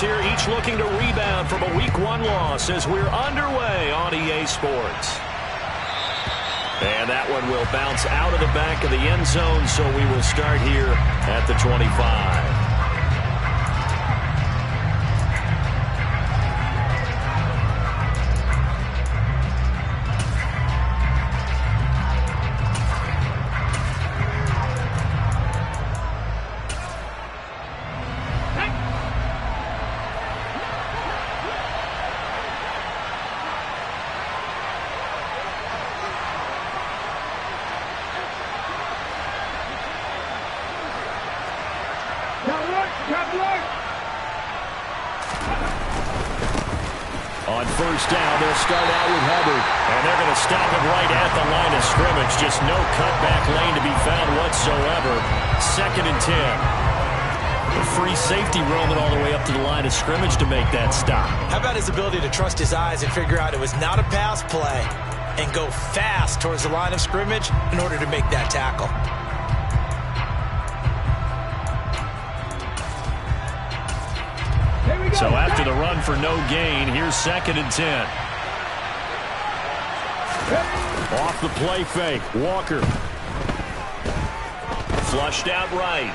here, each looking to rebound from a Week 1 loss as we're underway on EA Sports. And that one will bounce out of the back of the end zone, so we will start here at the 25. On first down, they'll start out with Hubbard. And they're going to stop it right at the line of scrimmage. Just no cutback lane to be found whatsoever. 2nd and 10. A free safety roaming all the way up to the line of scrimmage to make that stop. How about his ability to trust his eyes and figure out it was not a pass play and go fast towards the line of scrimmage in order to make that tackle. So after the run for no gain, here's 2nd and 10. Off the play fake, Walker. Flushed out right.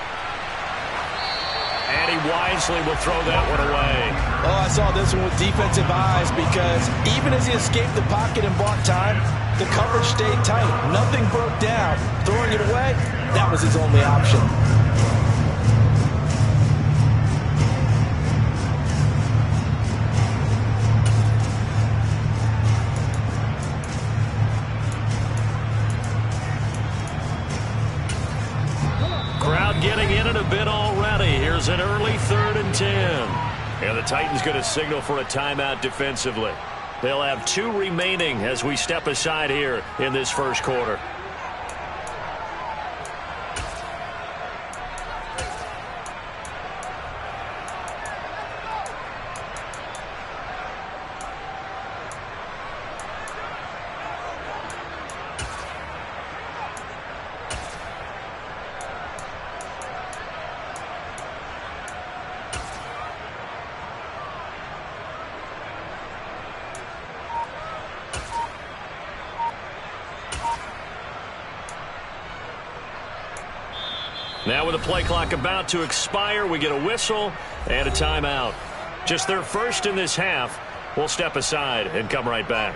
And he wisely will throw that one away. Oh, I saw this one with defensive eyes because even as he escaped the pocket and bought time, the coverage stayed tight. Nothing broke down. Throwing it away, that was his only option. Getting in it a bit already. Here's an early 3rd and 10. And the Titans going to signal for a timeout defensively. They'll have 2 remaining as we step aside here in this first quarter. Now with the play clock about to expire, we get a whistle and a timeout. Just their first in this half. We'll step aside and come right back.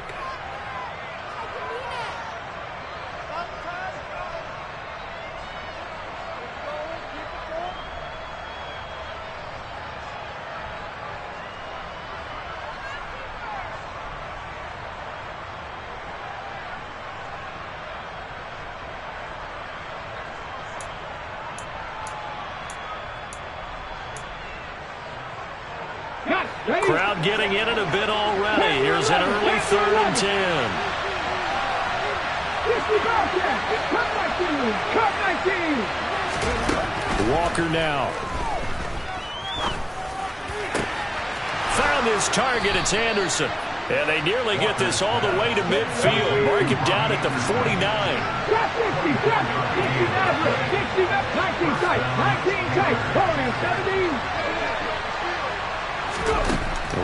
Crowd getting in it a bit already. Here's an early 3rd and 10. Walker now. Found his target. It's Anderson. And they nearly get this all the way to midfield. Mark him down at the 49. 17.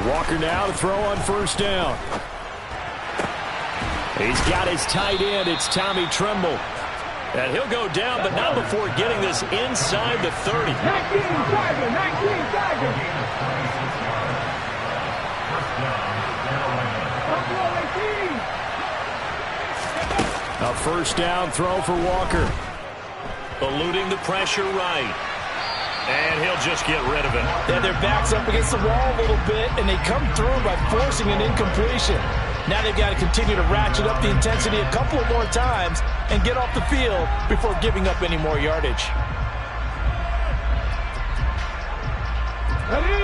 Walker now to throw on first down. He's got his tight end. It's Tommy Tremble. And he'll go down, but not before getting this inside the 30. 19 A first down throw for Walker. Eluding the pressure right. And he'll just get rid of it. Yeah, their back's up against the wall a little bit, and they come through by forcing an incompletion. Now they've got to continue to ratchet up the intensity a couple of more times and get off the field before giving up any more yardage.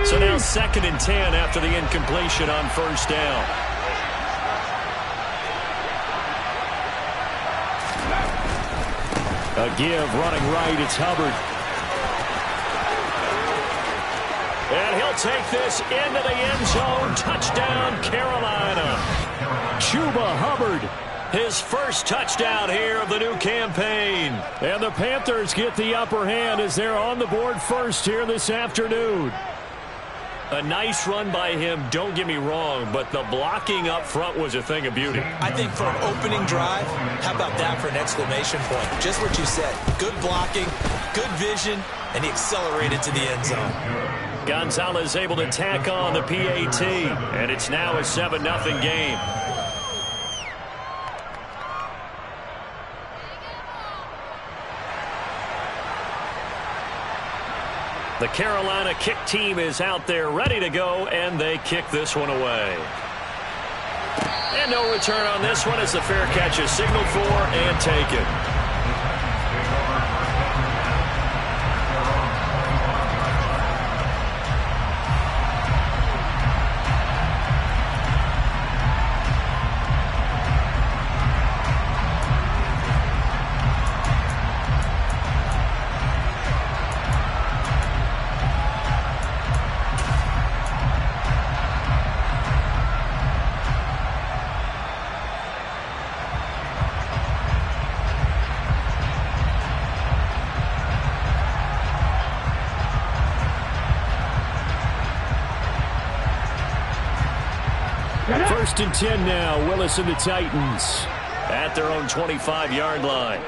So now 2nd and 10 after the incompletion on first down. A give running right. It's Hubbard. And he'll take this into the end zone. Touchdown, Carolina. Chuba Hubbard, his first touchdown here of the new campaign. And the Panthers get the upper hand as they're on the board first here this afternoon. A nice run by him, don't get me wrong, but the blocking up front was a thing of beauty. I think for an opening drive, how about that for an exclamation point? Just what you said. Good blocking, good vision, and he accelerated to the end zone. Gonzalez able to tack on the PAT, and it's now a 7-0 game. The Carolina kick team is out there ready to go, and they kick this one away. And no return on this one as the fair catch is signaled for and taken. First and 10 now. Willis and the Titans at their own 25-yard line.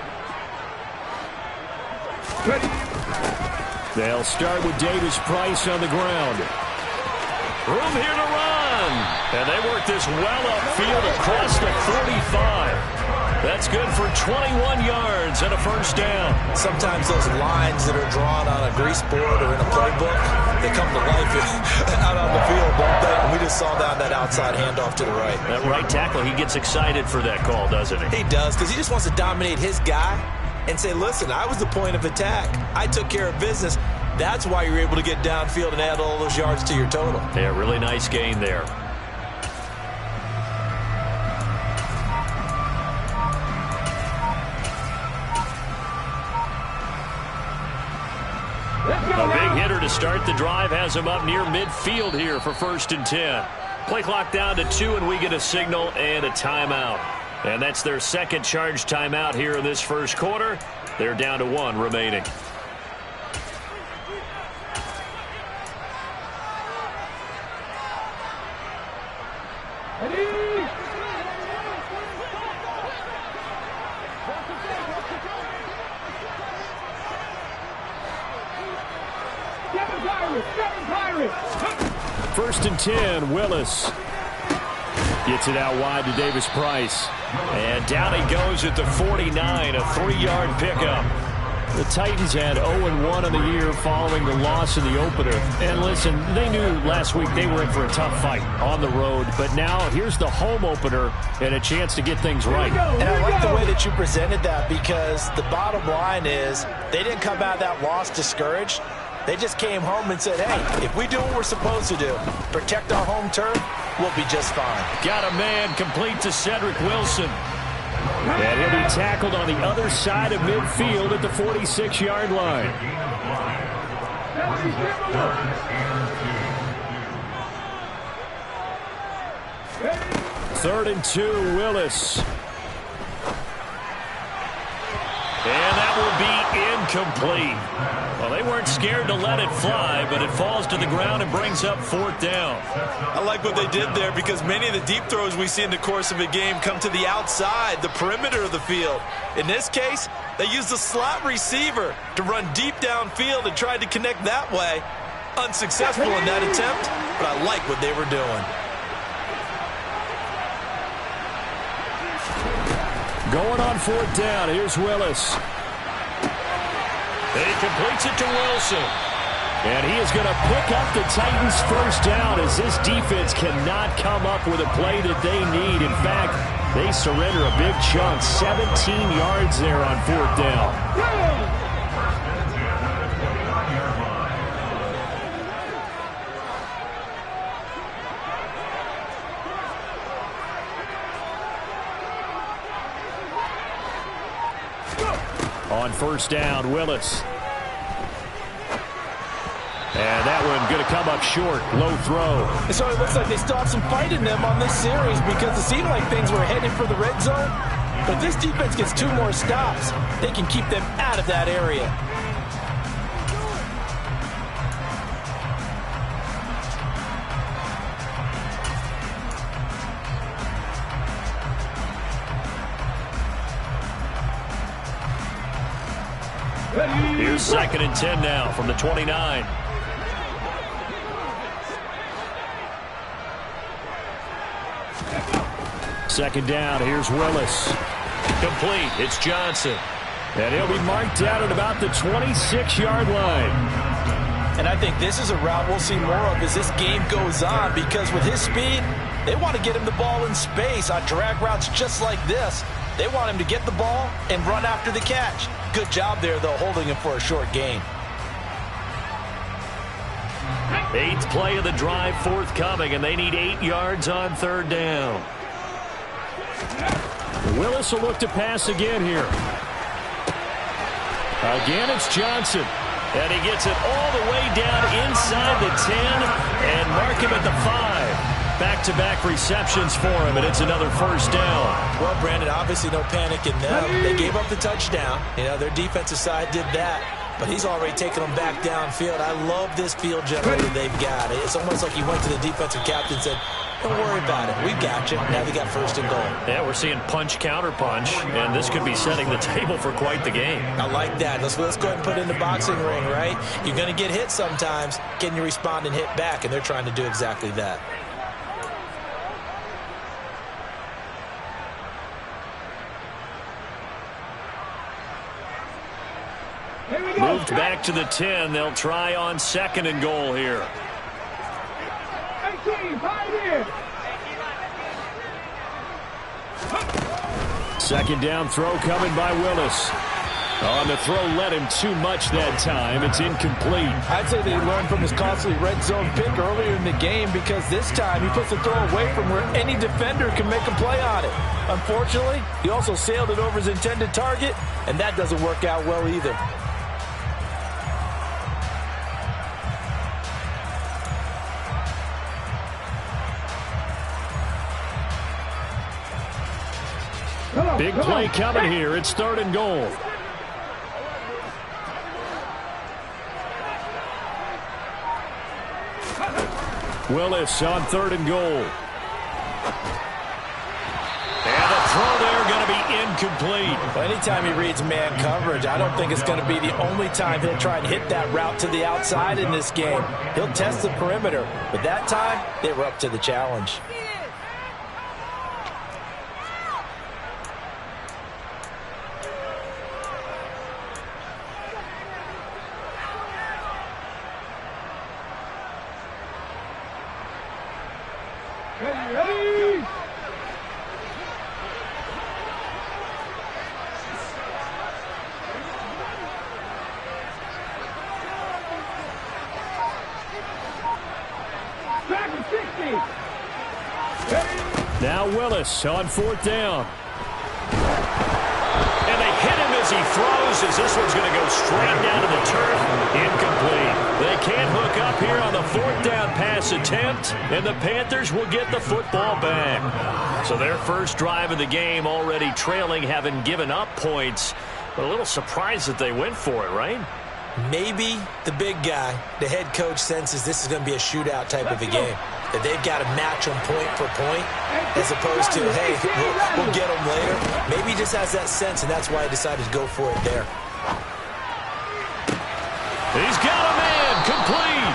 They'll start with Davis Price on the ground. Room here to run. And they work this well upfield across the 45. That's good for 21 yards and a first down. Sometimes those lines that are drawn on a grease board or in a playbook, they come to life out on the field, don't they? And we just saw that outside handoff to the right. That right tackle, he gets excited for that call, doesn't he? He does, because he just wants to dominate his guy and say, listen, I was the point of attack. I took care of business. That's why you're able to get downfield and add all those yards to your total. Yeah, really nice gain there. A big hitter to start the drive has him up near midfield here for first and 10. Play clock down to 2, and we get a signal and a timeout. And that's their second charge timeout here in this first quarter. They're down to 1 remaining. First and 10, Willis gets it out wide to Davis Price. And down he goes at the 49, a 3-yard pickup. The Titans had 0-1 on the year following the loss in the opener. And listen, they knew last week they were in for a tough fight on the road. But now here's the home opener and a chance to get things right. And I like the way that you presented that, because the bottom line is they didn't come out of that loss discouraged. They just came home and said, hey, if we do what we're supposed to do, protect our home turf, we'll be just fine. Got a man complete to Cedric Wilson. And he'll be tackled on the other side of midfield at the 46-yard line. Third and 2, Willis. And that will be incomplete. Well, they weren't scared to let it fly, but it falls to the ground and brings up 4th down. I like what they did there, because many of the deep throws we see in the course of a game come to the outside, the perimeter of the field. In this case, they used the slot receiver to run deep downfield and tried to connect that way. Unsuccessful in that attempt, but I like what they were doing. Going on 4th down, here's Willis. And he completes it to Wilson. And he is going to pick up the Titans' first down, as this defense cannot come up with a play that they need. In fact, they surrender a big chunk, 17 yards there on 4th down. On first down, Willis. And that one going to come up short. Low throw. So it looks like they still have some fight in them on this series, because it seemed like things were headed for the red zone. But if this defense gets 2 more stops, they can keep them out of that area. Here's 2nd and 10 now from the 29. Second down, here's Willis. Complete, it's Johnson. And he'll be marked down at about the 26-yard line. And I think this is a route we'll see more of as this game goes on, because with his speed, they want to get him the ball in space on drag routes just like this. They want him to get the ball and run after the catch. Good job there, though, holding him for a short gain. 8th play of the drive forthcoming, and they need 8 yards on 3rd down. Willis will look to pass again here. Again, it's Johnson. And he gets it all the way down inside the 10 and mark him at the 5. Back-to-back receptions for him, and it's another 1st down. Well, Brandon, obviously no panic in them. They gave up the touchdown. You know, their defensive side did that, but he's already taken them back downfield. I love this field generator they've got. It's almost like he went to the defensive captain and said, don't worry about it. We got you. Now they got 1st and goal. Yeah, we're seeing punch, counter punch, and this could be setting the table for quite the game. I like that. Let's go ahead and put it in the boxing ring, right? You're going to get hit sometimes. Can you respond and hit back? And they're trying to do exactly that. Moved back to the 10. They'll try on 2nd and goal here. 2nd down throw coming by Willis. On the throw, led him too much that time. It's incomplete. I'd say they learned from his costly red zone pick earlier in the game, because this time he puts the throw away from where any defender can make a play on it. Unfortunately, he also sailed it over his intended target, and that doesn't work out well either. Big play coming here. It's 3rd and goal. Willis on 3rd and goal. And the throw there going to be incomplete. Well, anytime he reads man coverage, I don't think it's going to be the only time he'll try and hit that route to the outside in this game. He'll test the perimeter, but that time they were up to the challenge. Now Willis on 4th down. And they hit him as he throws, as this one's going to go straight down to the turf. Incomplete. They can't hook up here on the 4th down pass attempt, and the Panthers will get the football back. So their first drive of the game already trailing, having given up points. But a little surprised that they went for it, right? Maybe the big guy, the head coach, senses this is going to be a shootout type of a game. That they've got to match them point for point, as opposed to, hey, we'll get them later. Maybe he just has that sense, and that's why he decided to go for it there. He's got a man, complete.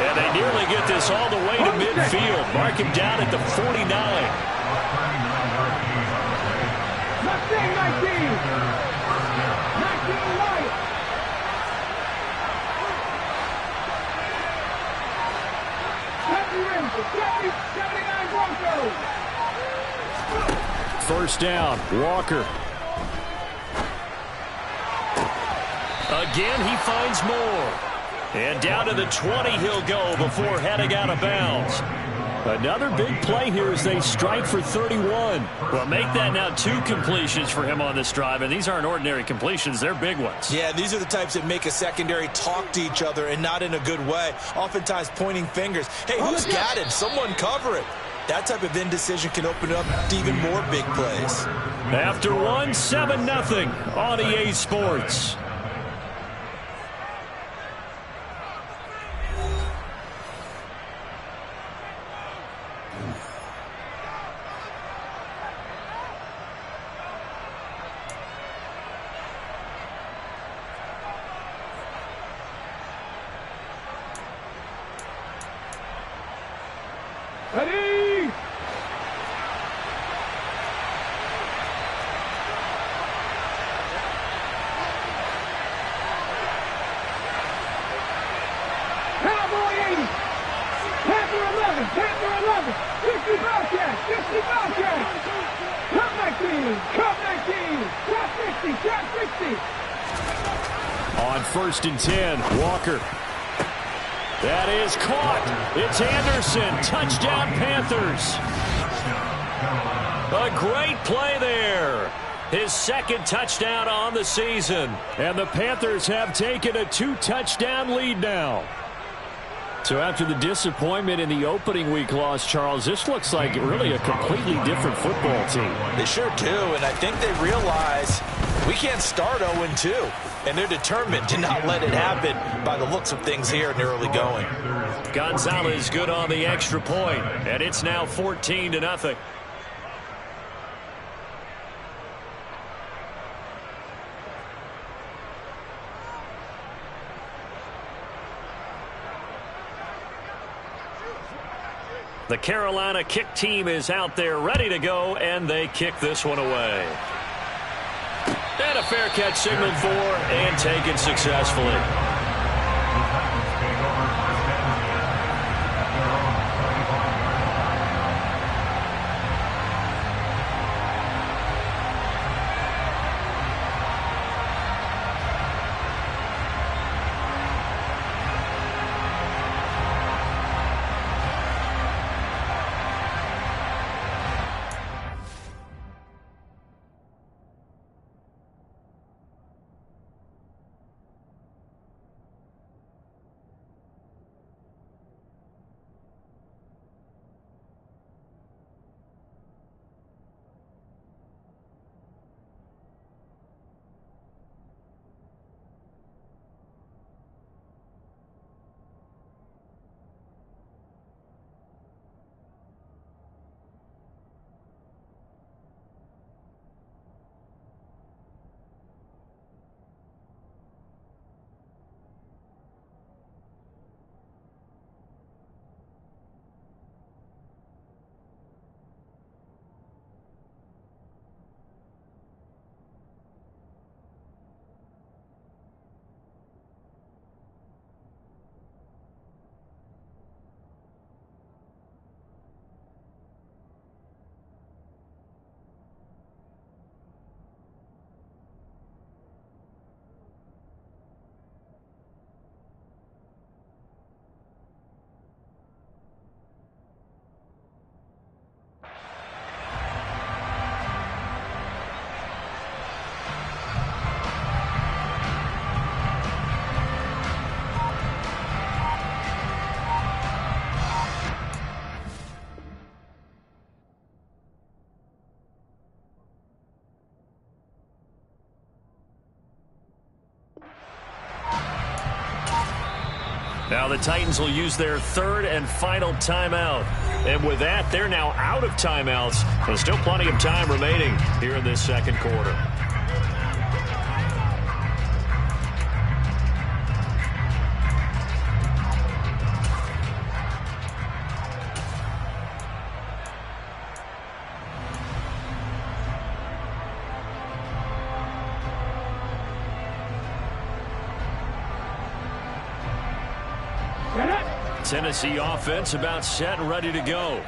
And they nearly get this all the way to midfield. Mark him down at the 49. 19. First down, Walker. Again, he finds more. And down to the 20 he'll go before heading out of bounds. Another big play here as they strike for 31. Well, make that now 2 completions for him on this drive, and these aren't ordinary completions. They're big ones. Yeah, these are the types that make a secondary talk to each other, and not in a good way. Oftentimes pointing fingers. Hey, who's got him? Someone cover it. That type of indecision can open up to even more big plays. After one, 7-0 on EA Sports. Ready? Cowboy 80. Panther 11. Panther 11. 60 Bobcat. 60 Bobcat. Cut 19. Cut 19. Cut 60. Cut 60. On 1st and 10, Walker. That is caught. It's Anderson. Touchdown, Panthers. A great play there. His 2nd touchdown on the season. And the Panthers have taken a 2-touchdown lead now. So after the disappointment in the opening week loss, Charles, this looks like really a completely different football team. They sure do, and I think they realize we can't start 0-2, and they're determined to not let it happen by the looks of things here in the early going. Gonzalez good on the extra point, and it's now 14-0. The Carolina kick team is out there ready to go, and they kick this one away. And a fair catch signaled for and taken successfully. Now the Titans will use their 3rd and final timeout. And with that, they're now out of timeouts. There's still plenty of time remaining here in this 2nd quarter. Tennessee offense about set and ready to go.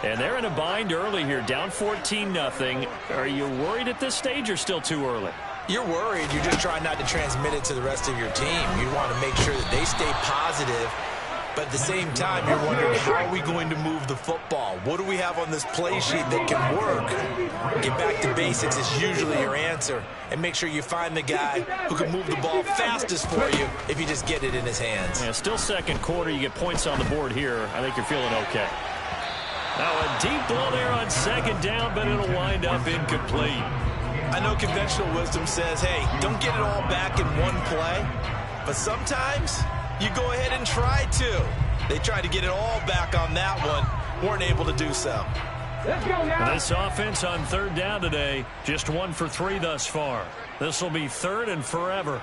And they're in a bind early here, down 14-0. Are you worried at this stage or still too early? You're worried. You're just trying not to transmit it to the rest of your team. You want to make sure that they stay positive. But at the same time, you're wondering, how are we going to move the football? What do we have on this play sheet that can work? Get back to basics is usually your answer. And make sure you find the guy who can move the ball fastest for you if you just get it in his hands. Yeah, still 2nd quarter. You get points on the board here. I think you're feeling okay. Now a deep ball there on 2nd down, but it'll wind up incomplete. I know conventional wisdom says, hey, don't get it all back in one play. But sometimes you go ahead and try to. They tried to get it all back on that one. Weren't able to do so. Let's go now. This offense on 3rd down today, just 1 for 3 thus far. This will be 3rd and forever.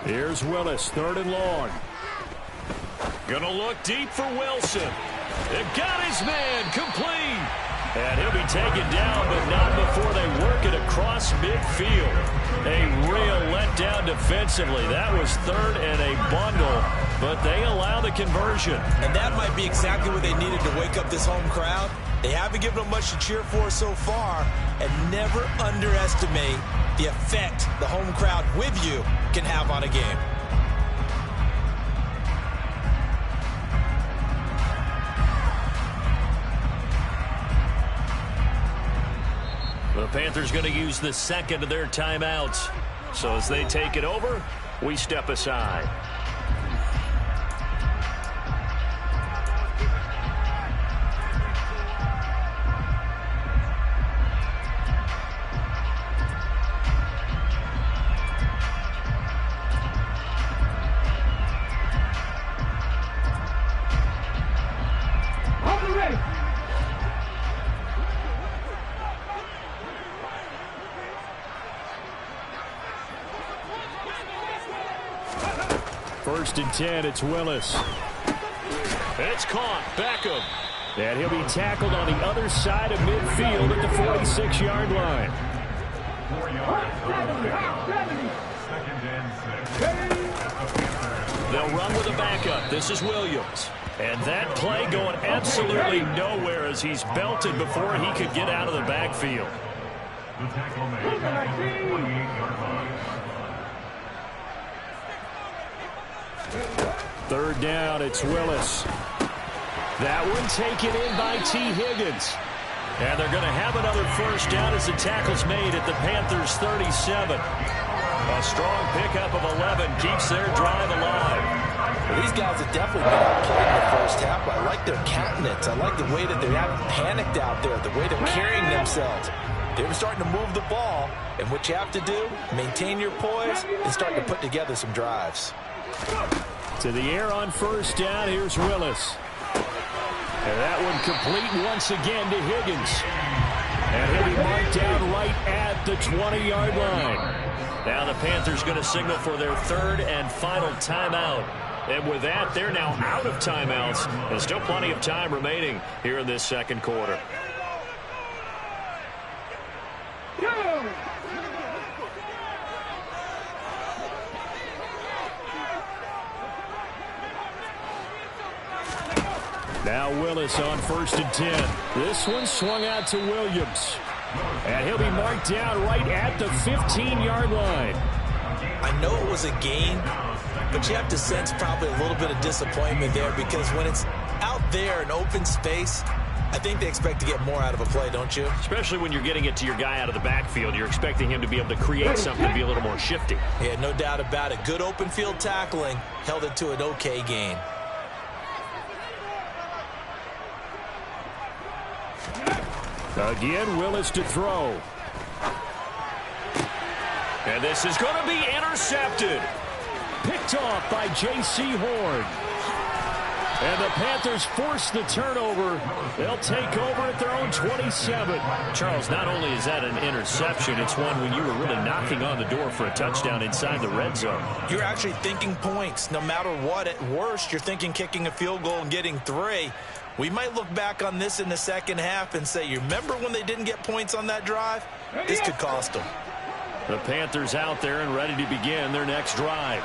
Here's Willis, 3rd and long. Gonna look deep for Wilson. It got his man complete. And he'll be taken down, but not before they work it across midfield. A real letdown defensively. That was third and a bundle, but they allow the conversion. And that might be exactly what they needed to wake up this home crowd. They haven't given them much to cheer for so far, and never underestimate the effect the home crowd with you can have on a game. The Panthers going to use the second of their timeouts. So as they take it over, we step aside. First and 10, it's Willis. It's caught. Beckham. And he'll be tackled on the other side of midfield at the 46-yard line. They'll run with a backup. This is Williams. And that play going absolutely nowhere as he's belted before he could get out of the backfield. The tackle made at the 28-yard line. Third down, it's Willis. That one taken in by T. Higgins. And they're going to have another first down as the tackle's made at the Panthers' 37. A strong pickup of 11 keeps their drive alive. Well, these guys have definitely been outplayed in the first half. I like their countenance. I like the way that they haven't panicked out there, the way they're carrying themselves. They're starting to move the ball, and what you have to do, maintain your poise and start to put together some drives. To the air on first down, here's Willis. And that one complete once again to Higgins. And he'll be marked down right at the 20-yard line. Now the Panthers going to signal for their third and final timeout. And with that, they're now out of timeouts. There's still plenty of time remaining here in this second quarter. Now Willis on first and 10. This one swung out to Williams. And he'll be marked down right at the 15-yard line. I know it was a gain, but you have to sense probably a little bit of disappointment there because when it's out there in open space, I think they expect to get more out of a play, don't you? Especially when you're getting it to your guy out of the backfield. You're expecting him to be able to create something to be a little more shifty. Yeah, no doubt about it. Good open field tackling held it to an okay gain. Again, Willis to throw. And this is going to be intercepted. Picked off by J.C. Horn. And the Panthers force the turnover. They'll take over at their own 27. Charles, not only is that an interception, it's one when you were really knocking on the door for a touchdown inside the red zone. You're actually thinking points. No matter what, at worst, you're thinking kicking a field goal and getting 3. We might look back on this in the second half and say, you remember when they didn't get points on that drive? This could cost them. The Panthers out there and ready to begin their next drive.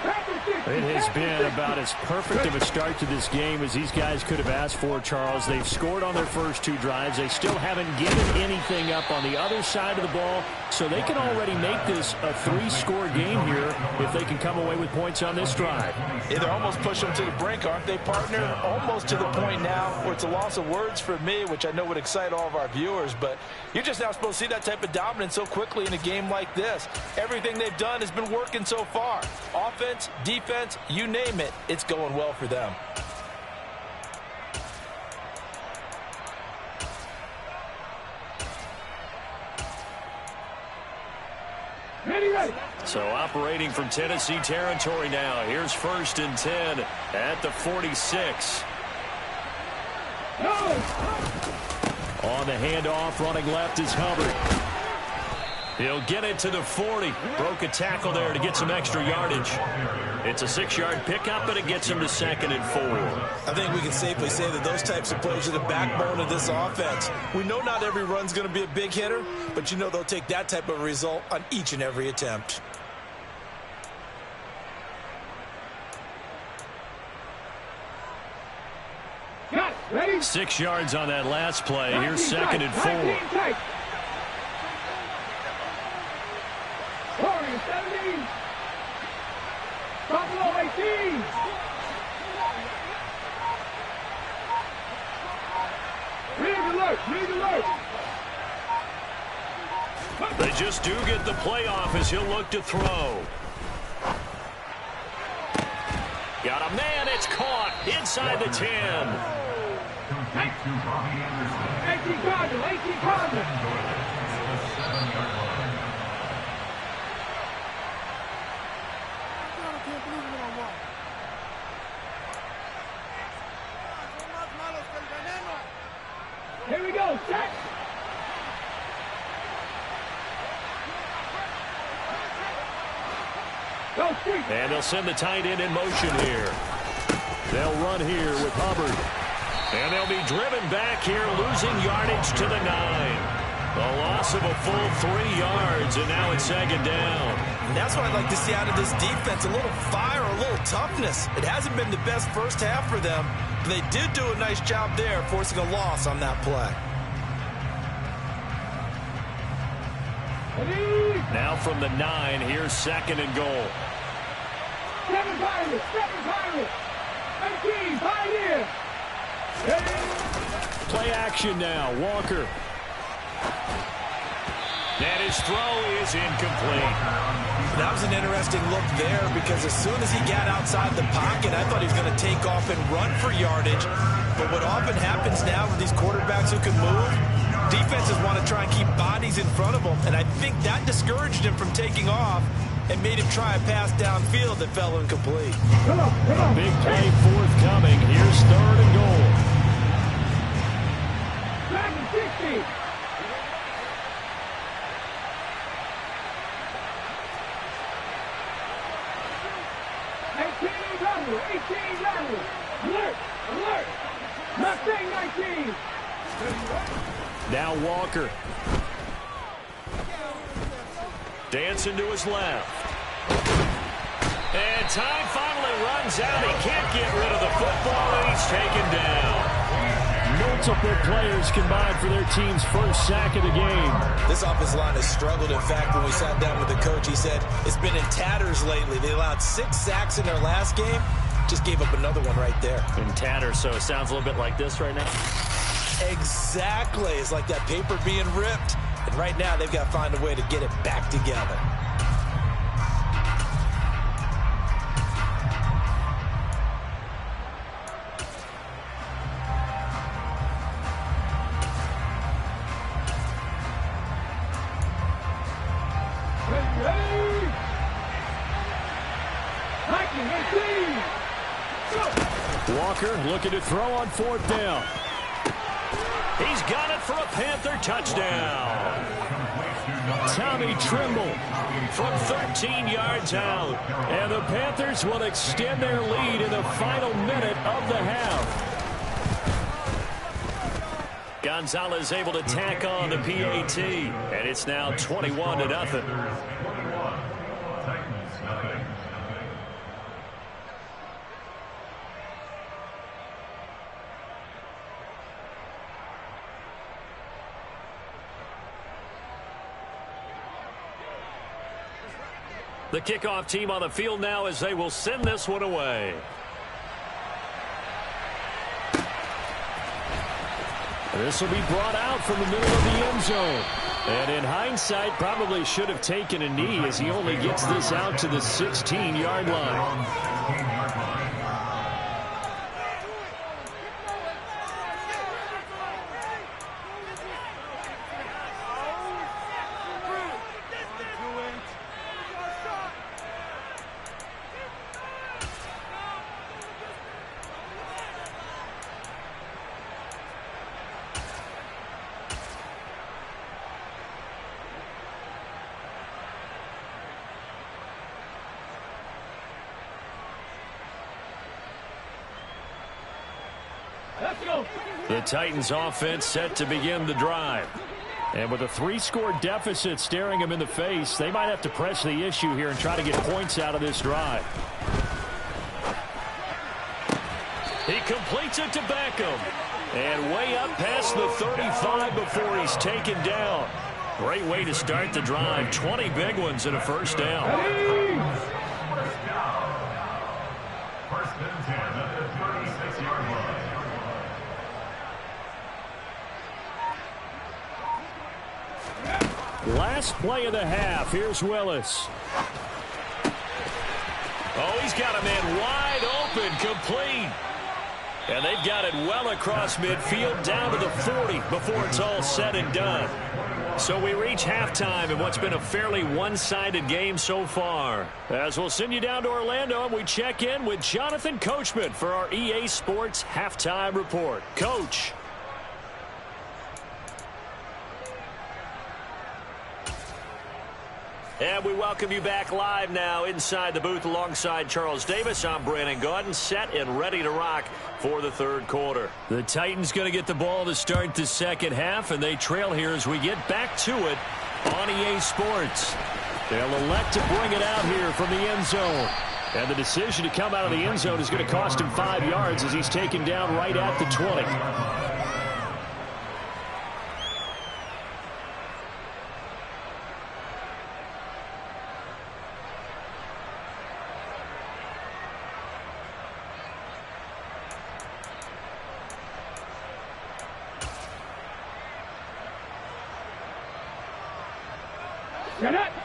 It has been about as perfect of a start to this game as these guys could have asked for, Charles. They've scored on their first 2 drives. They still haven't given anything up on the other side of the ball, so they can already make this a 3-score game here if they can come away with points on this drive. Yeah, they're almost pushing them to the brink, aren't they, partner? Almost to the point now where it's a loss of words for me, which I know would excite all of our viewers, but you're just not supposed to see that type of dominance so quickly in a game like this. Everything they've done has been working so far. Offense, defense, you name it, it's going well for them. So operating from Tennessee territory now. Here's first and 10 at the 46. On the handoff, running left is Hubbard. He'll get it to the 40. Broke a tackle there to get some extra yardage. It's a 6-yard pickup, but it gets him to 2nd and 4. I think we can safely say that those types of plays are the backbone of this offense. We know not every run's going to be a big hitter, but you know they'll take that type of result on each and every attempt. Got it. Ready? 6 yards on that last play. Here's 2nd and 4. Warriors 17. Buffalo 18. Read alert. Read alert. They just do get the playoff as he'll look to throw. Got a man. It's caught inside the 10. 18 Cardinals. 18 Cardinals. Here we go, set. Go street. And they'll send the tight end in motion here. They'll run here with Hubbard. And they'll be driven back here, losing yardage to the 9. A loss of a full 3 yards, and now it's 2nd down. And that's what I'd like to see out of this defense, a little fire, a little toughness. It hasn't been the best first half for them, but they did do a nice job there, forcing a loss on that play. Now from the 9, here's 2nd and goal. 7 Pirates, 7 Pirates. 18, Pioneer. Play action now, Walker. And his throw is incomplete. That was an interesting look there because as soon as he got outside the pocket, I thought he was going to take off and run for yardage. But what often happens now with these quarterbacks who can move, defenses want to try and keep bodies in front of them. And I think that discouraged him from taking off and made him try a pass downfield that fell incomplete. Come on, come on. Big play forthcoming. Here's 3rd and goal. 60. Alert! Alert! Mustang 19! Now Walker. Dancing to his left. And time finally runs out. He can't get rid of the football, and he's taken down. Multiple players combined for their team's first sack of the game. This offensive line has struggled. In fact, when we sat down with the coach, he said it's been in tatters lately. They allowed 6 sacks in their last game. Just gave up another one right there. In tatters, so it sounds a little bit like this right now. Exactly. It's like that paper being ripped. And right now, they've got to find a way to get it back together. Walker looking to throw on 4th down. He's got it for a Panther touchdown. Tommy Tremble from 13 yards out. And the Panthers will extend their lead in the final minute of the half. Gonzalez able to tack on the PAT. And it's now 21-0. The kickoff team on the field now as they will send this one away. This will be brought out from the middle of the end zone. And in hindsight, probably should have taken a knee as he only gets this out to the 16-yard line. Let's go. The Titans offense set to begin the drive. And with a 3-score deficit staring them in the face, they might have to press the issue here and try to get points out of this drive. He completes it to Beckham. And way up past the 35 before he's taken down. Great way to start the drive. 20 big ones and a first down. First and 10 at the 36-yard line. Last play of the half. Here's Willis. Oh, he's got a man wide open, complete. And they've got it well across midfield down to the 40 before it's all said and done. So we reach halftime in what's been a fairly one-sided game so far. As we'll send you down to Orlando, and we check in with Jonathan Coachman for our EA Sports Halftime Report. Coach. And we welcome you back live now inside the booth alongside Charles Davis. I'm Brandon Gaudin, set and ready to rock for the third quarter. The Titans going to get the ball to start the second half, and they trail here as we get back to it on EA Sports. They'll elect to bring it out here from the end zone. And the decision to come out of the end zone is going to cost him 5 yards as he's taken down right at the 20.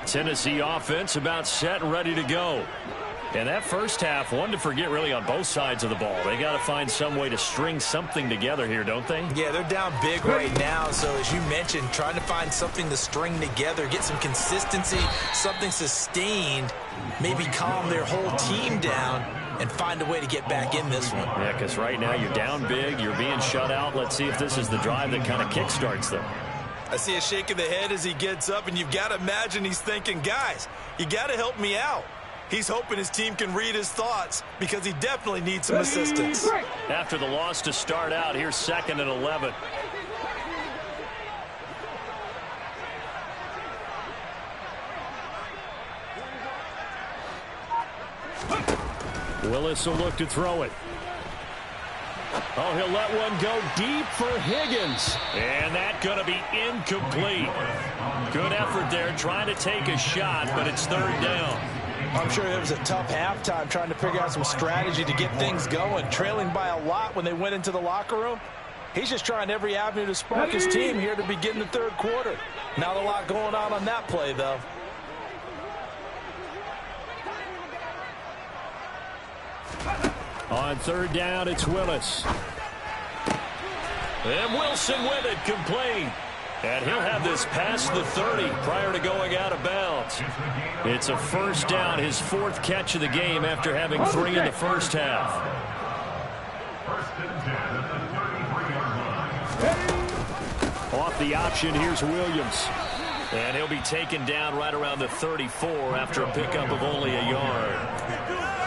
Tennessee offense about set and ready to go. And that first half, one to forget really on both sides of the ball. They got to find some way to string something together here, don't they? Yeah, they're down big right now. So as you mentioned, trying to find something to string together, get some consistency, something sustained, maybe calm their whole team down and find a way to get back in this one. Yeah, because right now you're down big, you're being shut out. Let's see if this is the drive that kind of kickstarts them. I see a shake of the head as he gets up, and you've got to imagine he's thinking, guys, you got to help me out. He's hoping his team can read his thoughts because he definitely needs some assistance. After the loss to start out, here's 2nd and 11. Willis will look to throw it. Oh, he'll let one go deep for Higgins. And that's going to be incomplete. Good effort there trying to take a shot, but it's third down. I'm sure it was a tough halftime trying to figure out some strategy to get things going. Trailing by a lot when they went into the locker room. He's just trying every avenue to spark his team here to begin the third quarter. Not a lot going on that play, though. On third down, it's Willis. And Wilson with it, complete. And he'll have this past the 30 prior to going out of bounds. It's a first down, his 4th catch of the game after having 3 in the first half. First and 10 at the 33-yard line. Off the option, here's Williams. And he'll be taken down right around the 34 after a pickup of only a yard.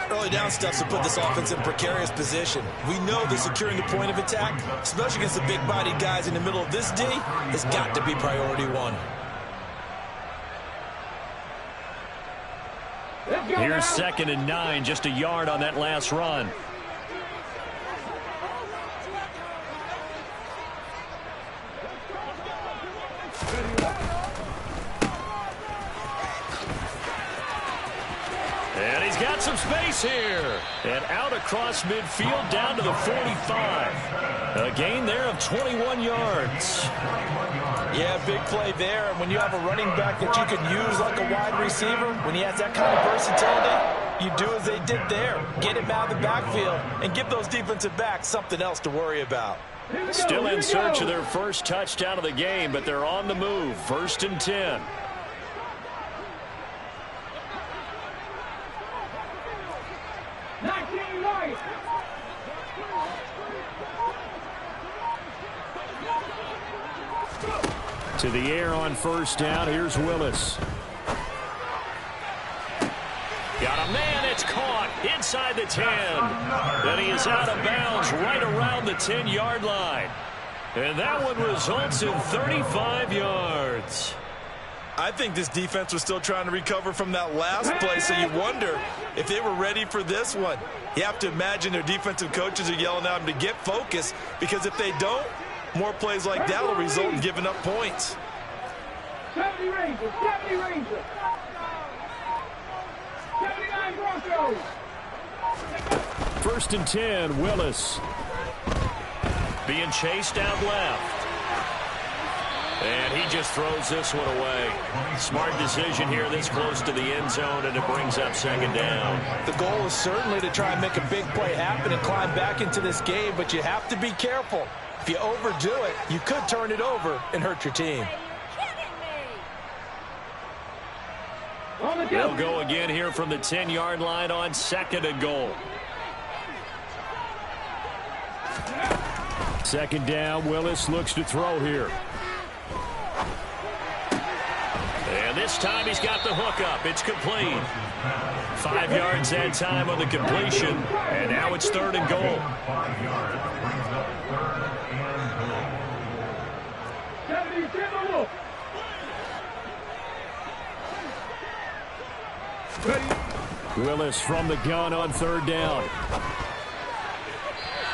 Early down stuff to put this offense in precarious position. We know that securing the point of attack, especially against the big-bodied guys in the middle of this D, has got to be priority one. Here's 2nd and 9, just a yard on that last run. And he's got some space here. And out across midfield down to the 45. A gain there of 21 yards. Yeah, big play there. And when you have a running back that you can use like a wide receiver, when he has that kind of versatility, you do as they did there. Get him out of the backfield and give those defensive backs something else to worry about. Still in search of their first touchdown of the game, but they're on the move. 1st and 10. To the air on first down. Here's Willis. Got a man. It's caught. inside the 10. And he is out of bounds right around the 10-yard line. And that one results in 35 yards. I think this defense was still trying to recover from that last play, so you wonder if they were ready for this one. You have to imagine their defensive coaches are yelling at them to get focused, because if they don't, more plays like that will result in giving up points. 70 Rangers, 70 Rangers. 79 Broncos. 1st and 10, Willis. Being chased out left. And he just throws this one away. Smart decision here this close to the end zone, and it brings up 2nd down. The goal is certainly to try and make a big play happen and climb back into this game, but you have to be careful. If you overdo it, you could turn it over and hurt your team. They'll go again here from the 10-yard line on 2nd and goal. 2nd down, Willis looks to throw here. And this time he's got the hook up. It's complete. 5 yards that time on the completion. And now it's 3rd and goal. 77 look. Willis from the gun on 3rd down.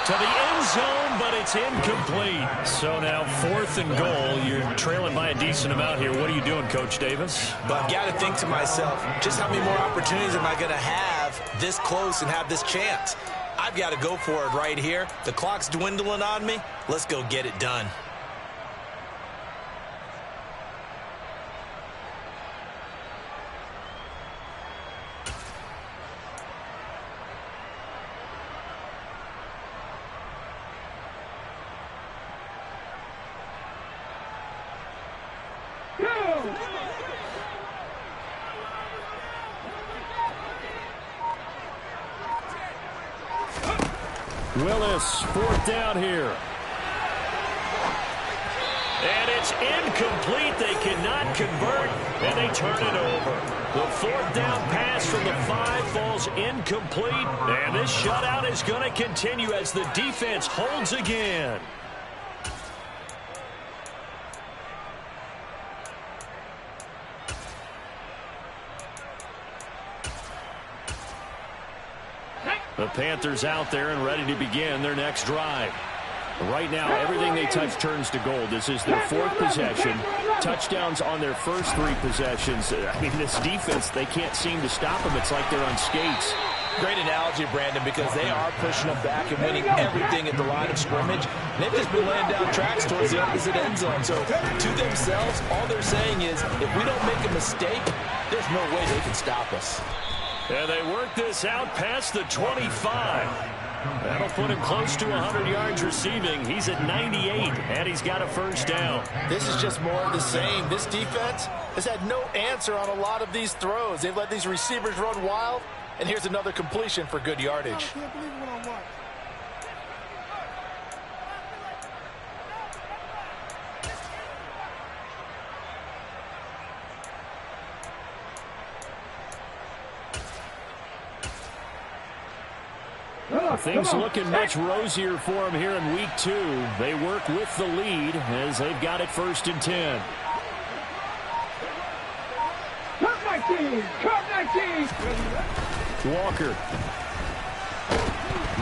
To the end zone, but it's incomplete. So now 4th and goal. You're trailing by a decent amount here. What are you doing, Coach Davis? But I've got to think to myself, just how many more opportunities am I going to have this close and have this chance? I've got to go for it right here. The clock's dwindling on me. Let's go get it done. Willis, 4th down here. And it's incomplete. They cannot convert, and they turn it over. The 4th down pass from the 5 falls incomplete, and this shutout is going to continue as the defense holds again. The Panthers out there and ready to begin their next drive. Right now, everything they touch turns to gold. This is their 4th possession. Touchdowns on their first 3 possessions. I mean, this defense, they can't seem to stop them. It's like they're on skates. Great analogy, Brandon, because they are pushing them back and winning everything at the line of scrimmage. They've just been laying down tracks towards the opposite end zone. So to themselves, all they're saying is, if we don't make a mistake, there's no way they can stop us. And they work this out past the 25. That'll put him close to 100 yards receiving. He's at 98, and he's got a 1st down. This is just more of the same. This defense has had no answer on a lot of these throws. They've let these receivers run wild, and here's another completion for good yardage. Things looking much rosier for him here in week 2. They work with the lead as they've got it 1st and 10. Cut 19. Walker.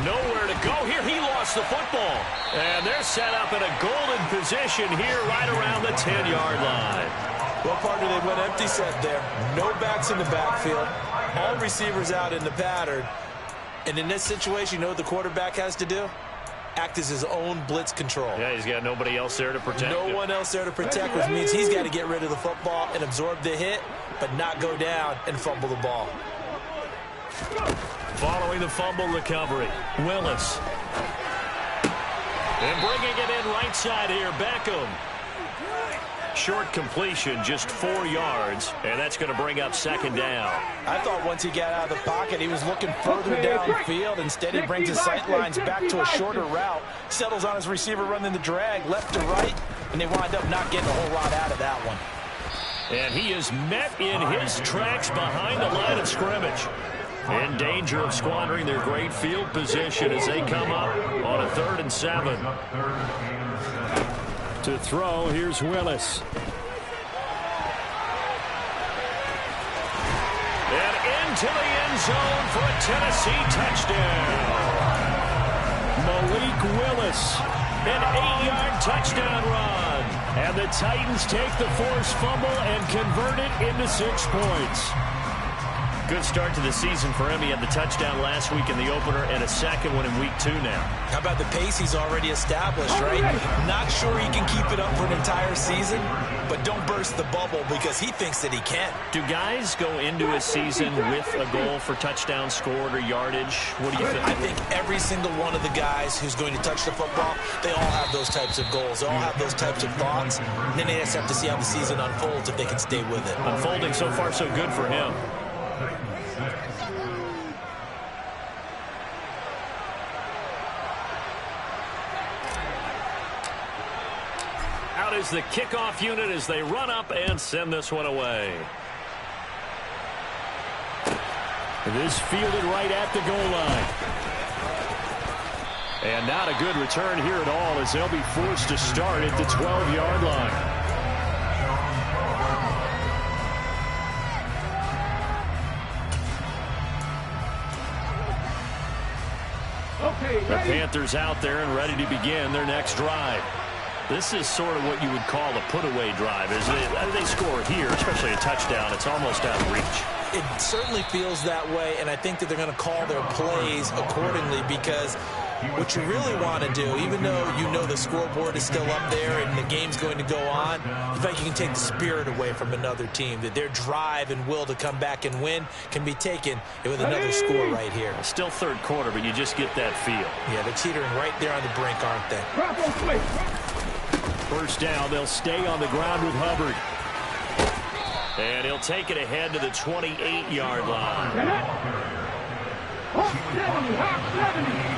Nowhere to go here. He lost the football. And they're set up in a golden position here right around the 10-yard line. Well, partner, they went empty set there. No backs in the backfield. All receivers out in the pattern. And in this situation, you know what the quarterback has to do? Act as his own blitz control. Yeah, he's got nobody else there to protect him. No one else there to protect, which means he's got to get rid of the football and absorb the hit, but not go down and fumble the ball. Following the fumble recovery, Willis. And bringing it in right side here, Beckham. Short completion, just 4 yards, and that's going to bring up 2nd down. I thought once he got out of the pocket, he was looking further downfield. Instead, he brings his sight lines back to a shorter route, settles on his receiver running the drag left to right, and they wind up not getting a whole lot out of that one. And he is met in his tracks behind the line of scrimmage. In danger of squandering their great field position as they come up on a 3rd and 7. To throw, here's Willis. And into the end zone for a Tennessee touchdown. Malik Willis, an 8-yard touchdown run. And the Titans take the forced fumble and convert it into 6 points. Good start to the season for him. He had the touchdown last week in the opener and a second one in week 2 now. How about the pace he's already established, right? Not sure he can keep it up for an entire season, but don't burst the bubble because he thinks that he can. Do guys go into a season with a goal for touchdown scored or yardage? What do you think? I think every single one of the guys who's going to touch the football, they all have those types of goals. They all have those types of thoughts. And then they just have to see how the season unfolds if they can stay with it. Unfolding so far so good for him. Out is the kickoff unit as they run up and send this one away. This fielded right at the goal line. And not a good return here at all as they'll be forced to start at the 12-yard line. The Panthers out there and ready to begin their next drive. This is sort of what you would call a put-away drive. As they score here, especially a touchdown, it's almost out of reach. It certainly feels that way, and I think that they're going to call their plays accordingly because what you really want to do, even though you know the scoreboard is still up there and the game's going to go on, in fact, you can take the spirit away from another team, that their drive and will to come back and win can be taken with another score right here. Still 3rd quarter, but you just get that feel. Yeah, they're teetering right there on the brink, aren't they? First down, they'll stay on the ground with Hubbard. And he'll take it ahead to the 28-yard line. 70.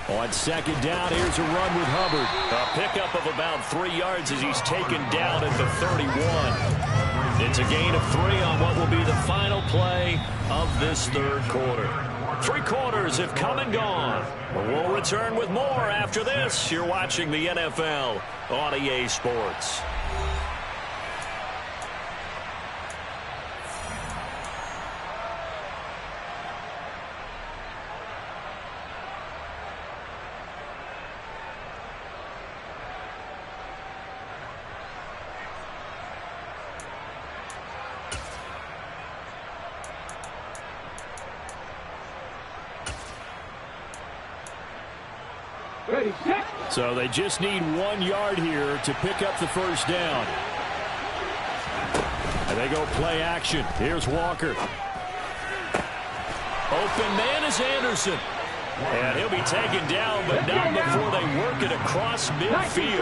On 2nd down, here's a run with Hubbard. A pickup of about 3 yards as he's taken down at the 31. It's a gain of 3 on what will be the final play of this 3rd quarter. 3 quarters have come and gone. We'll return with more after this. You're watching the NFL on EA Sports. So they just need 1 yard here to pick up the first down. And they go play action. Here's Walker. Open man is Anderson. And he'll be taken down, but not before they work it across midfield.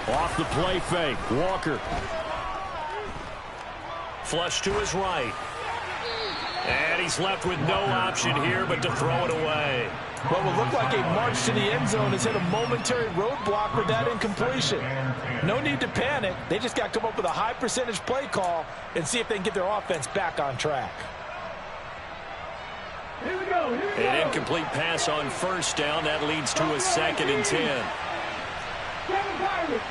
Off the play fake, Walker. Flush to his right. And he's left with no option here but to throw it away. What will look like a march to the end zone has hit a momentary roadblock with that incompletion. No need to panic. They just got to come up with a high percentage play call and see if they can get their offense back on track. Here we go. An incomplete pass on first down. That leads to a 2nd and 10. 7 Pirates,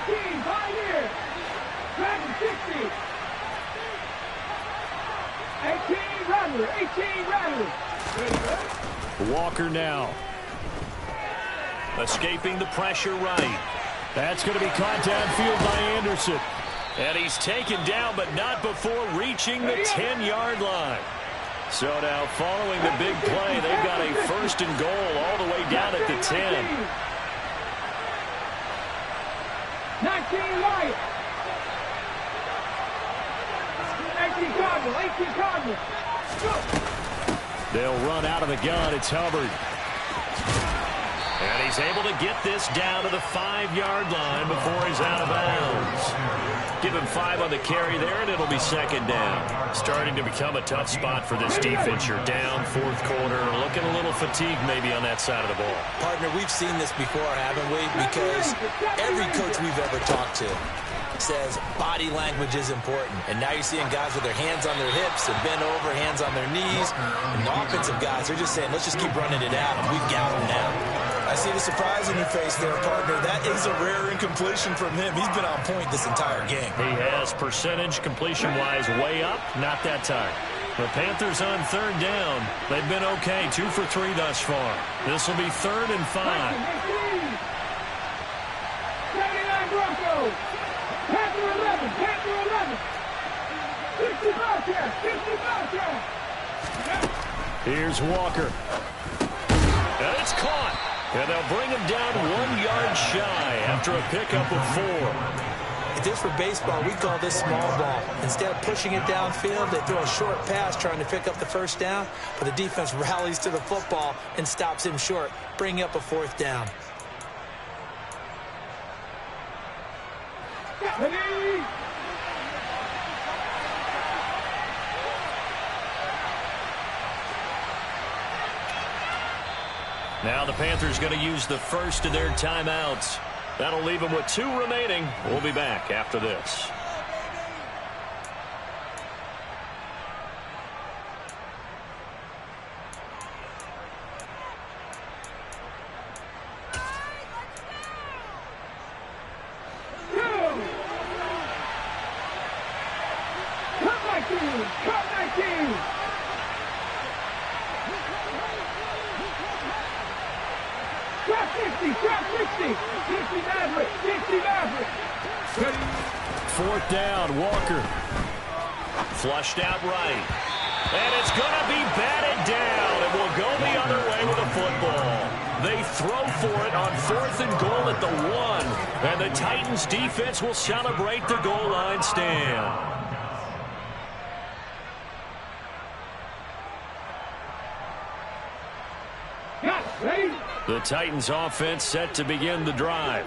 18, Pioneer, 60. 18 Rattler. Walker now. Escaping the pressure right. That's going to be caught downfield by Anderson. And he's taken down, but not before reaching the 10-yard line. So now following the big play, they've got a 1st and goal all the way down at the 10. 19 Wyatt. 18 Cardinal. They'll run out of the gun. It's Hubbard. And he's able to get this down to the 5-yard line before he's out of bounds. Give him 5 on the carry there, and it'll be second down. Starting to become a tough spot for this defense. You're down, fourth quarter, looking a little fatigued maybe on that side of the ball. Partner, we've seen this before, haven't we? Because every coach we've ever talked to says body language is important. And now you're seeing guys with their hands on their hips and bent over, hands on their knees. And the offensive guys, they're just saying, let's just keep running it out, and we've got them now. I see the surprise in your face there, partner. That is a rare incompletion from him. He's been on point this entire game. He has percentage completion-wise way up, not that time. The Panthers on third down. They've been okay, 2 for 3 thus far. This will be 3rd and 5. 79 Broncos. Panther 11. Panther 11. 60 Bobcats. 60 Bobcats. Here's Walker. And it's caught. And they'll bring him down 1 yard shy after a pickup of 4. If this were baseball, we call this small ball. Instead of pushing it downfield, they throw a short pass trying to pick up the first down, but the defense rallies to the football and stops him short, bringing up a 4th down. Now the Panthers going to use the first of their timeouts. That'll leave them with 2 remaining. We'll be back after this. Fourth down, Walker. Flushed out right. And it's going to be batted down. It will go the other way with the football. They throw for it on 4th and goal at the 1. And the Titans defense will celebrate the goal line stand. The Titans offense set to begin the drive.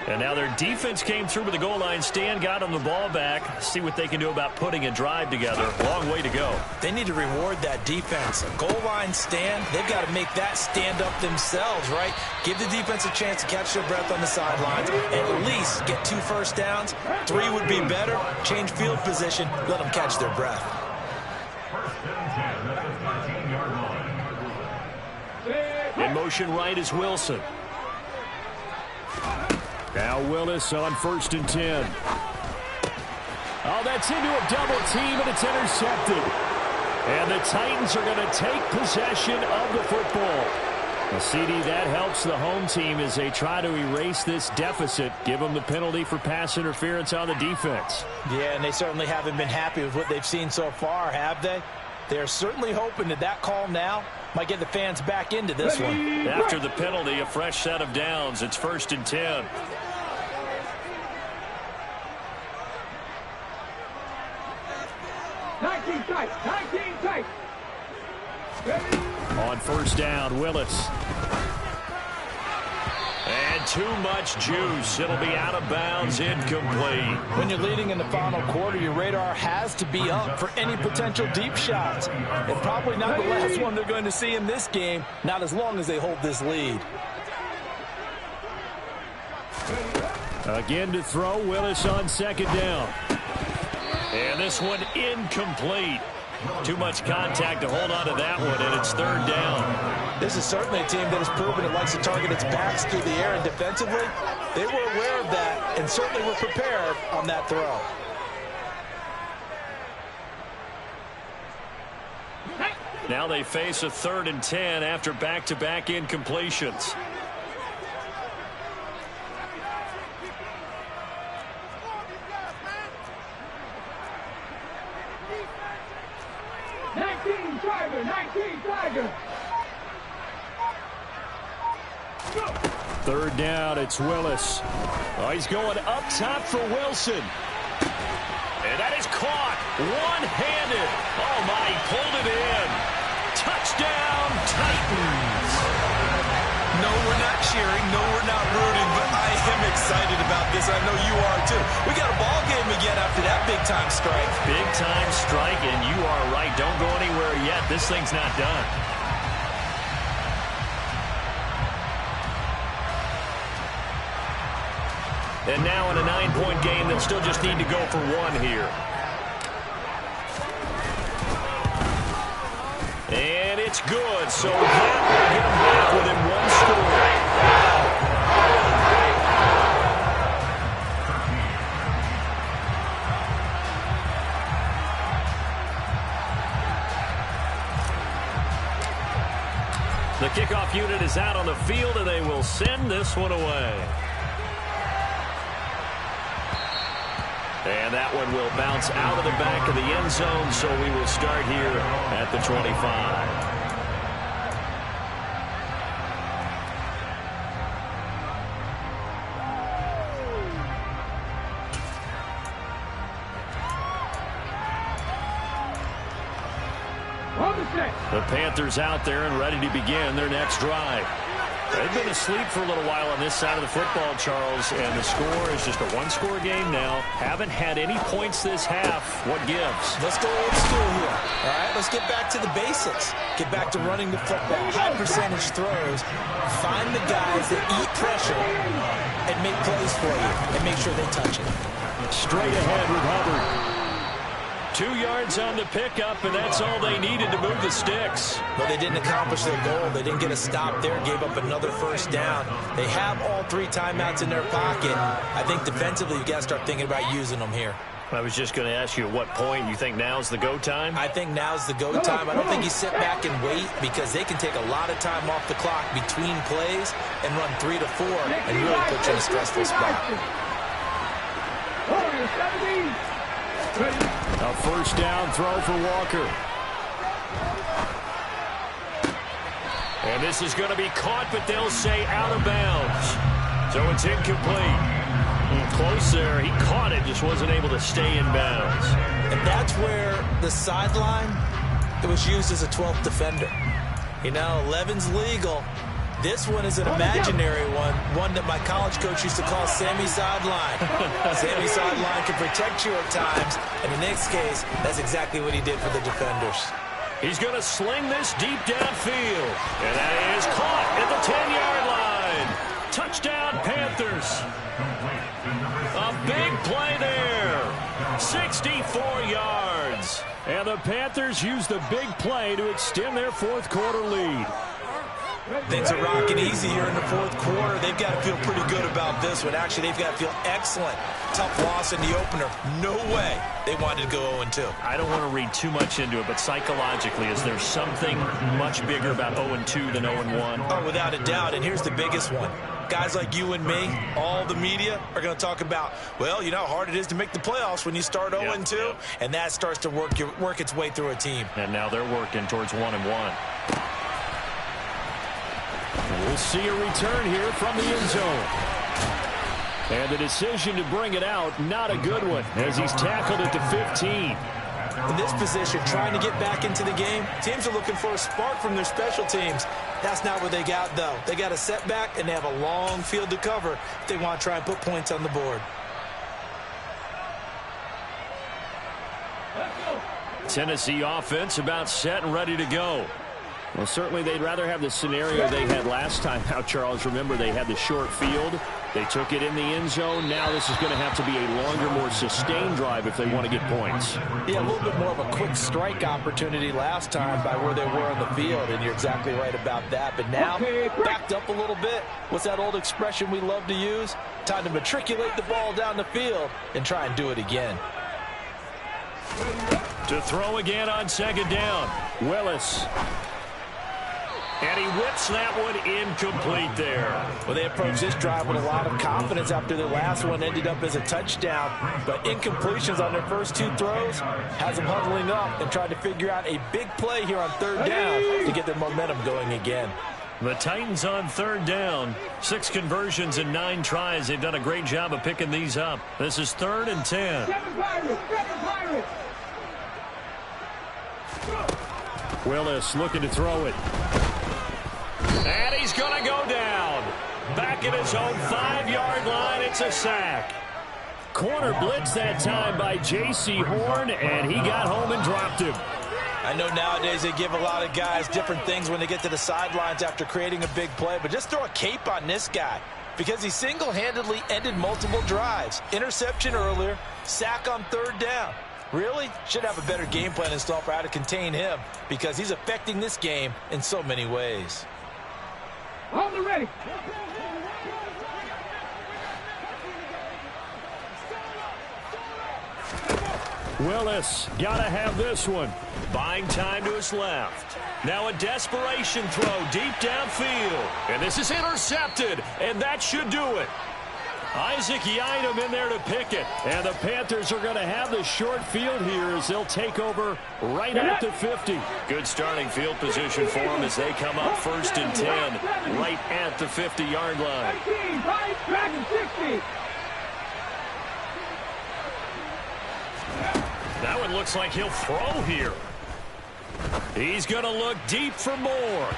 And now their defense came through with the goal line stand, got them the ball back. See what they can do about putting a drive together. Long way to go. They need to reward that defense. A goal line stand, they've got to make that stand up themselves, right? Give the defense a chance to catch their breath on the sidelines and at least get 2 first downs. 3 would be better. Change field position. Let them catch their breath. In motion right is Wilson. Now Willis on 1st and 10. Oh, that's into a double team, and it's intercepted. And the Titans are going to take possession of the football. A CD that helps the home team as they try to erase this deficit, give them the penalty for pass interference on the defense. Yeah, and they certainly haven't been happy with what they've seen so far, have they? They're certainly hoping that that call now might get the fans back into this one. After the penalty, a fresh set of downs. It's 1st and 10. On 1st down, Willis. And too much juice. It'll be out of bounds, incomplete. When you're leading in the final quarter, your radar has to be up for any potential deep shots. And probably not the last one they're going to see in this game, not as long as they hold this lead. Again to throw, Willis on 2nd down. And this one incomplete. Too much contact to hold on to that one, and it's 3rd down. This is certainly a team that has proven it likes to target its backs through the air, and defensively, they were aware of that and certainly were prepared on that throw. Now they face a 3rd and 10 after back-to-back incompletions. Third down, it's Willis. Oh, he's going up top for Wilson. And that is caught one-handed. Oh, my, he pulled it in. Touchdown, Titans. No, we're not cheering. curious. I know you are, too. We got a ball game again after that big-time strike. Big-time strike, and you are right. Don't go anywhere yet. This thing's not done. And now in a 9-point game, they'll still just need to go for one here. And it's good, so that will get them back within one score. The kickoff unit is out on the field, and they will send this one away. And that one will bounce out of the back of the end zone, so we will start here at the 25. The Panthers out there and ready to begin their next drive. They've been asleep for a little while on this side of the football, Charles, and the score is just a one-score game now. Haven't had any points this half. What gives? Let's go old school here. All right, let's get back to the basics. Get back to running the football, high percentage throws. Find the guys that eat pressure and make plays for you and make sure they touch it. Straight ahead with Hubbard. 2 yards on the pickup, and that's all they needed to move the sticks. But they didn't accomplish their goal. They didn't get a stop there, gave up another first down. They have all 3 timeouts in their pocket. I think defensively, you got to start thinking about using them here. I was just going to ask you at what point you think now's the go time? I think now's the go time. I don't think you sit back and wait because they can take a lot of time off the clock between plays and run 3 to 4 and really put you in a stressful spot. A first down throw for Walker. And this is going to be caught, but they'll say out of bounds. So it's incomplete. Close there. He caught it, just wasn't able to stay in bounds. And that's where the sideline, it was used as a 12th defender. You know, 11's legal. This one is an imaginary one that my college coach used to call Sammy Sideline. Sammy Sideline can protect you at times, and in this case, that's exactly what he did for the defenders. He's going to sling this deep downfield, and that is caught at the 10-yard line. Touchdown, Panthers. A big play there. 64 yards. And the Panthers use the big play to extend their fourth quarter lead. Things are rocking easy here in the fourth quarter. They've got to feel pretty good about this one. Actually, they've got to feel excellent. Tough loss in the opener. No way they wanted to go 0-2. I don't want to read too much into it, but psychologically, is there something much bigger about 0-2 than 0-1? Oh, without a doubt, and here's the biggest one. Guys like you and me, all the media, are going to talk about, well, you know how hard it is to make the playoffs when you start 0-2, and that starts to work its way through a team. And now they're working towards 1-1. We'll see a return here from the end zone. And the decision to bring it out, not a good one, as he's tackled at the 15. In this position, trying to get back into the game, teams are looking for a spark from their special teams. That's not what they got, though. They got a setback, and they have a long field to cover if they want to try and put points on the board. Tennessee offense about set and ready to go. Well, certainly they'd rather have the scenario they had last time out, Charles. Remember, they had the short field. They took it in the end zone. Now this is going to have to be a longer, more sustained drive if they want to get points. Yeah, a little bit more of a quick strike opportunity last time by where they were on the field, and you're exactly right about that. But now, backed up a little bit. What's that old expression we love to use? Time to matriculate the ball down the field and try and do it again. To throw again on second down, Willis. And he whips that one incomplete there. Well, they approached this drive with a lot of confidence after their last one ended up as a touchdown. But incompletions on their first 2 throws has them huddling up and trying to figure out a big play here on third down to get their momentum going again. The Titans on third down. 6 conversions and 9 tries. They've done a great job of picking these up. This is 3rd and 10. Willis looking to throw it. And he's going to go down. back at his own 5-yard line. It's a sack. Corner blitz that time by J.C. Horn, and he got home and dropped him. I know nowadays they give a lot of guys different things when they get to the sidelines after creating a big play, but just throw a cape on this guy because he single-handedly ended multiple drives. Interception earlier, sack on 3rd down. Really? Should have a better game plan installed for how to contain him because he's affecting this game in so many ways. Hold it ready. Willis got to have this one. Buying time to his left. Now a desperation throw deep downfield. And this is intercepted, and that should do it. Isaac Yiadom in there to pick it. And the Panthers are going to have the short field here as they'll take over right at the 50. Good starting field position for them as they come up 1st and 10 right at the 50-yard line. 18, back and 60. That one looks like he'll throw here. He's going to look deep for more.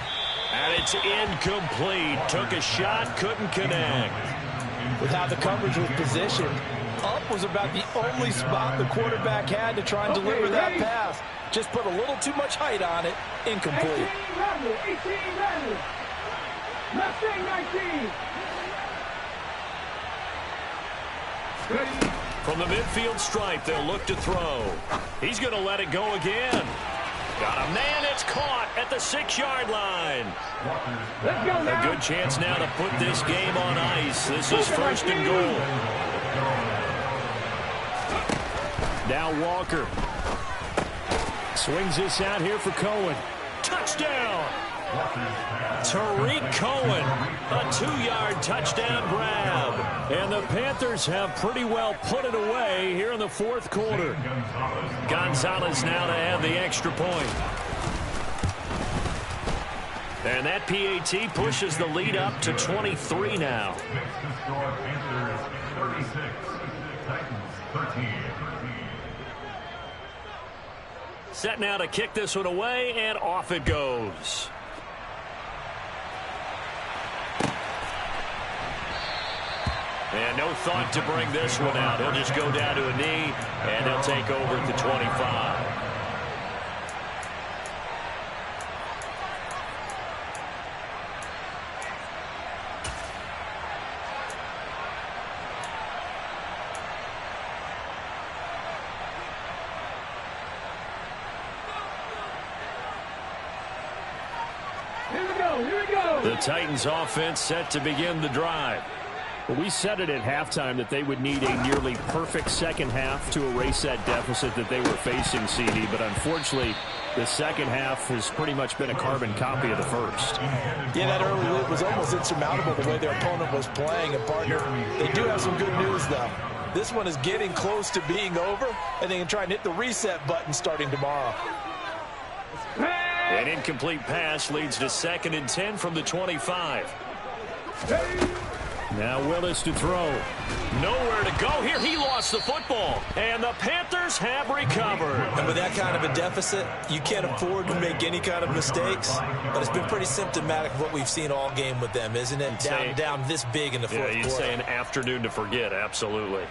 And it's incomplete. Took a shot, couldn't connect. With how the coverage was positioned, up was about the only spot the quarterback had to try and deliver that pass. Just put a little too much height on it. Incomplete. 18 level. Mustang 19. From the midfield stripe, they'll look to throw. He's going to let it go again. Got a man, it's caught at the 6-yard line. Let's go now. A good chance now to put this game on ice. This is 1st and goal. Now Walker. Swings this out here for Cohen. Touchdown! Tariq Cohen, a 2-yard touchdown grab. And the Panthers have pretty well put it away here in the 4th quarter. Gonzalez now to add the extra point. And that PAT pushes the lead up to 23 now. Set now to kick this one away, and off it goes. And no thought to bring this one out. He'll just go down to a knee, and they'll take over at the 25. Here we go. The Titans offense set to begin the drive. Well, we said it at halftime that they would need a nearly perfect second half to erase that deficit that they were facing, CD. But unfortunately, the second half has pretty much been a carbon copy of the first. Yeah, that early lead was almost insurmountable the way their opponent was playing. And, partner, they do have some good news, though. This one is getting close to being over, and they can try and hit the reset button starting tomorrow. An incomplete pass leads to 2nd and 10 from the 25. Now Willis to throw. Nowhere to go here. He lost the football. And the Panthers have recovered. And with that kind of a deficit, you can't afford to make any kind of mistakes. But it's been pretty symptomatic of what we've seen all game with them, isn't it? Down this big in the 4th quarter. Yeah, you'd say an afternoon to forget. Absolutely.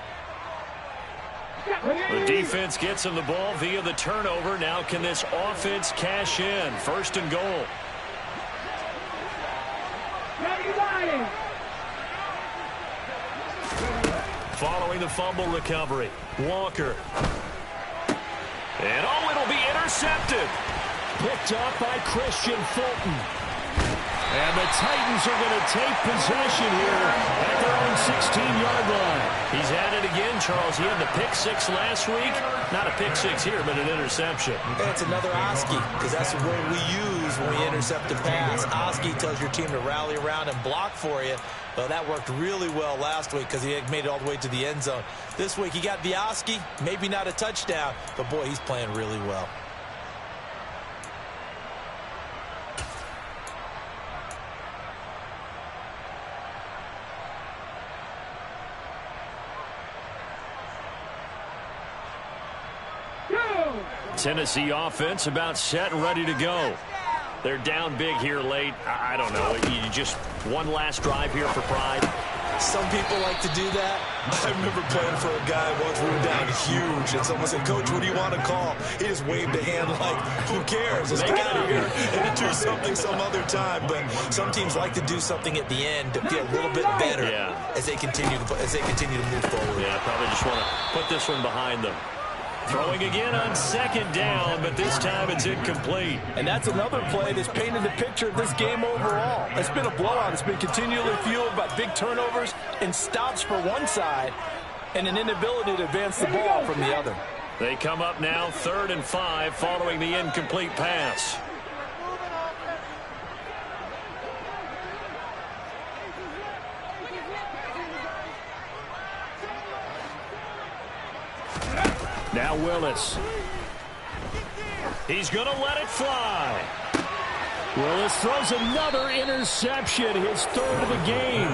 The defense gets him the ball via the turnover. Now can this offense cash in? 1st and goal. Following the fumble recovery, Walker. And it'll be intercepted. Picked up by Christian Fulton. And the Titans are going to take possession here at their own 16-yard line. He's at it again, Charles. He had the pick 6 last week. Not a pick 6 here, but an interception. It's another Oski, because that's the word we use when we intercept a pass. Oski tells your team to rally around and block for you. Well, that worked really well last week because he had made it all the way to the end zone. This week he got the Oski, maybe not a touchdown, but boy, he's playing really well. Tennessee offense about set and ready to go. They're down big here late. I don't know. You just One last drive here for Pride. Some people like to do that. I remember playing for a guy once we were down huge, and someone said, "Coach, what do you want to call?" He just waved a hand like, "Who cares? Let's get out of here and do something some other time." But some teams like to do something at the end to feel a little bit better as they continue to move forward. Yeah, probably just want to put this one behind them. Throwing again on second down, but this time it's incomplete. And that's another play that's painted the picture of this game overall. It's been a blowout. It's been continually fueled by big turnovers and stops for one side and an inability to advance the ball from the other. They come up now 3rd and 5 following the incomplete pass. Now Willis. He's going to let it fly. Willis throws another interception, his 3rd of the game.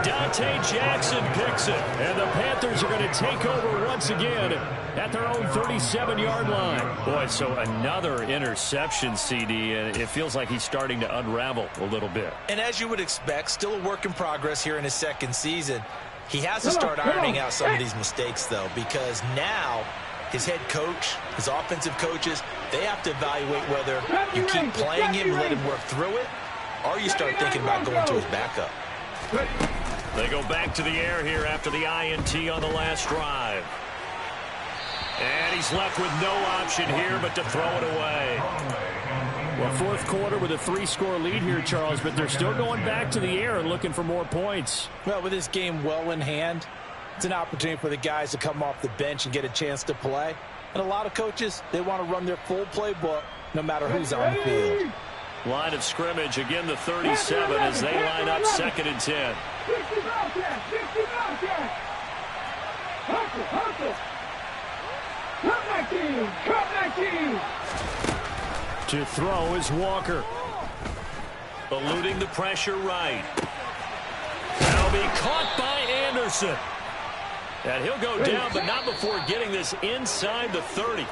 Dante Jackson picks it, and the Panthers are going to take over once again at their own 37-yard line. Boy, so another interception, CD, and it feels like he's starting to unravel a little bit. And as you would expect, still a work in progress here in his second season. He has to start ironing out some of these mistakes, though, because now his head coach, his offensive coaches, they have to evaluate whether you keep playing him and let him work through it, or you start thinking about going to his backup. They go back to the air here after the INT on the last drive. And he's left with no option here but to throw it away. Well, 4th quarter with a 3-score lead here, Charles, but they're still going back to the air and looking for more points. Well, with this game well in hand, it's an opportunity for the guys to come off the bench and get a chance to play. And a lot of coaches, they want to run their full playbook no matter who's on the field. Line of scrimmage, again the 37 as they line up 2nd and 10. To throw is Walker. Eluding the pressure right. That'll be caught by Anderson. And he'll go down, but not before getting this inside the 30.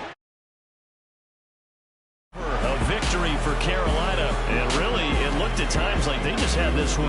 A victory for Carolina. And really, it looked at times like they just had this one.